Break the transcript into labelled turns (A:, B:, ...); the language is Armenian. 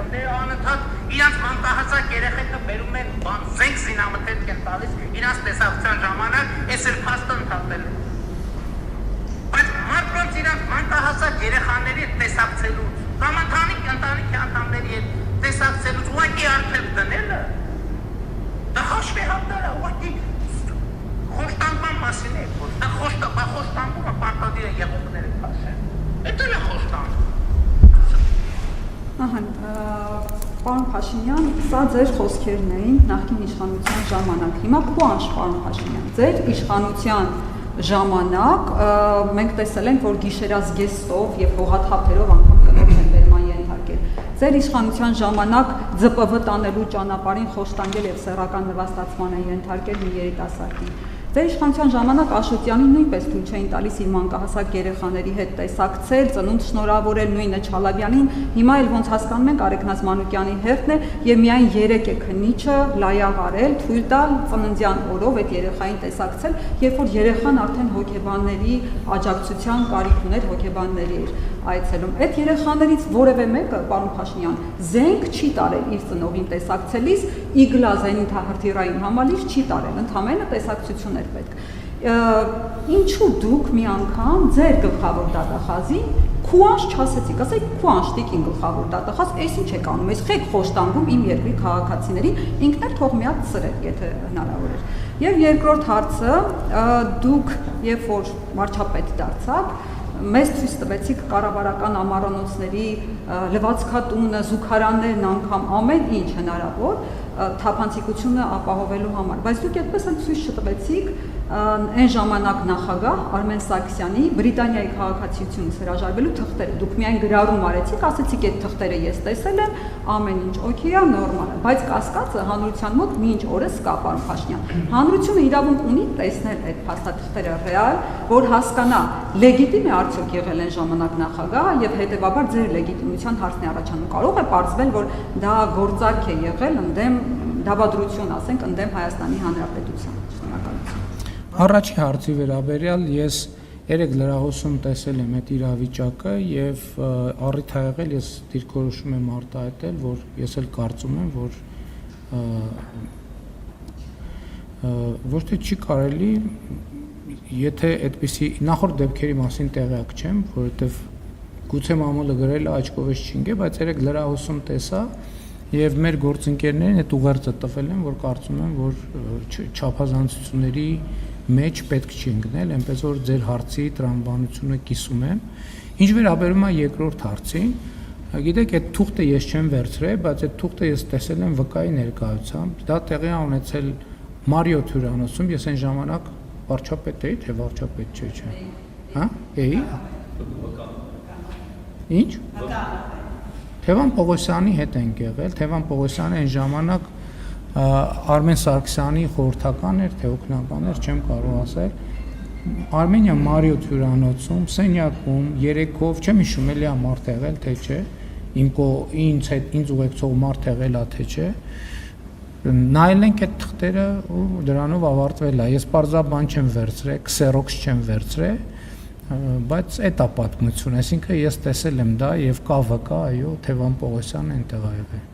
A: Դե անընդհատ իրանց մանկահասակ երեխեքը բերում են բան զենք զինամթերք են տալիս իրանց տեսակցության ժամանակ էս էլ փաստը ընդհատելու բայց մարդկանց իրանց մանկահասակ երեխաների հետ տեսակցելու կամ ընտանիքի անդամների հետ տեսակցելուց ուղղակի արփև դնելը դա հաշվի հատները ուղղակի խոշտանման մասին է դա խոշտանումը պարտադիր է եղողները քաշել դա է խոշտանում
B: Պարոն Փաշինյան, սա ձեր խոսքերն էին նախկին իշխանության ժամանակ։ Հիմա քուանշ, պարոն Փաշինյան, ձեր իշխանության ժամանակ մենք տեսել ենք, որ գիշերազգեստով եւ հողաթափերով անգամ կնոջ են վերման ենթարկել։ Ձեր իշխանության ժամանակ ԶՊՎ տանելու ճանապարհին խոշտանգել եւ սեռական նվաստացման են ենթարկել մի երիտասարդին։ Ձեր իշխանության ժամանակ Աշոտյանին նույնպես թույլ չէին տալիս իր մանկահասակ երեխաների հետ տեսակցել, ծնունդ շնորհավորել նույնը Չալաբյանին, հիմա էլ ոնց հասկանում ենք Արեգնազ Մանուկյանի հերթն է եւ միայն 3 է քննիչը լայավ արել, թույլ տալ ծննդյան օրով այդ երեխային տեսակցել, երբ որ երեխան արդեն հոգեբանների աջակցության կարիք ուներ, հոգեբանների էր այցելում։ Այդ երեխաներից որևէ մեկը, պարոն Փաշինյան, զենք չի տարել իր ծնողին տեսակցելիս, իգլա զենիթահրթիռային համալիր չի տարել, ընդհանրապես տեսակցություն էր պետք։ Ինչու դուք մի անգամ ձեր գլխավոր դատախազին քուանշ չասեցիք, ասեք քուանշ տիկին գլխավոր դատախազ, այս ինչ եք անում, այս խեք խոշտանգում իմ երկրի քաղաքացիներին, ինքն էլ թող մի հատ սրեք, եթե հնարավոր էր։ Եվ երկրորդ հարցը, դուք երբ որ վարչապետ դարձաք, մեզ ցույց տվեցիք կառավարական ամառանոցների լվացքատունը, զուգարաններն անգամ ամեն ինչ հնարավոր թափանցիկությունը ապահովելու համար, բայց դուք այդպես էլ ցույց չտվեցիք այն ժամանակ նախագահ Արմեն Սարգսյանի Բրիտանիայի քաղաքացիությունից հրաժարվելու թղթերը։ Դուք միայն գրառում արեցիք, ասեցիք այդ թղթերը ես տեսել եմ, ամեն ինչ օքեյ է, նորմալ է, բայց կասկածը հանրության մոտ մինչ օրս կա, պարոն Փաշինյան։ Հանրությունը իրավունք ունի տեսնել այդ փաստաթղթերը ռեալ, որ հասկանա լեգիտիմ է արդյոք եղել այն ժամանակ նախագահը եւ հետեւաբար ձեր լեգիտիմության հարցն է առաջանում։ Կարող է պարզվել, որ դա գործարք է եղել ընդդեմ դավադրություն, ասենք, ընդդեմ Հայաստանի Հանրապետության։ Շնորհակալություն։
C: Առաջի հարցի վերաբերյալ ես երեք լրահոսում տեսել եմ այդ իրավիճակը եւ առիթ ա եղել ես դիրքորոշում եմ արտահայտել, որ ես էլ կարծում եմ, որ ոչ թե չի կարելի, եթե այդպիսի նախորդ դեպքերի մասին տեղյակ չեմ, որովհետեւ գուցե մամուլը գրել է աչքովս չինգե, բայց երեք լրահոսում տեսա եւ մեր գործընկերներին այդ ուղերձը տվել են, որ կարծում եմ, որ չափազանցությունների մեջ պետք չի ընկնել, այնպես որ ձեր հարցի տրամաբանությունը կիսում եմ։ Ինչ վերաբերում է երկրորդ հարցին, գիտեք, այդ թուղթը ես չեմ վերցրել, բայց այդ թուղթը ես տեսել եմ վկայի ներկայությամբ, դա տեղի է ունեցել Մարիոթ հյուրանոցում, ես այն ժամանակ վարչապետ էի, թե վարչապետ չէ։ Հա? Էի։ Ինչ? Թևան Պողոսյանի հետ ենք եղել, Թևան Պողոսյանը այն ժամանակ Արմեն Սարգսյանի խորհրդական էր, թե օգնական էր, չեմ կարող ասել։ Արմենիա Մարիոթ հյուրանոցում, սենյակում, երեքով, չեմ հիշում էլի մարդ եղել, թե չէ, ինձ ուղեկցող մարդ եղել է, թե չէ։ Նայել ենք այդ թղթերը ու դրանով ավարտվել է։ Ես պարզաբան չեմ վերցրել, քսերոքս չեմ վերցրել, բայց այդ է պատմությունը, այսինքն ես տեսել եմ դա եւ կա վկա, այո, Թևան Պողոսյանը այնտեղ ա եղել։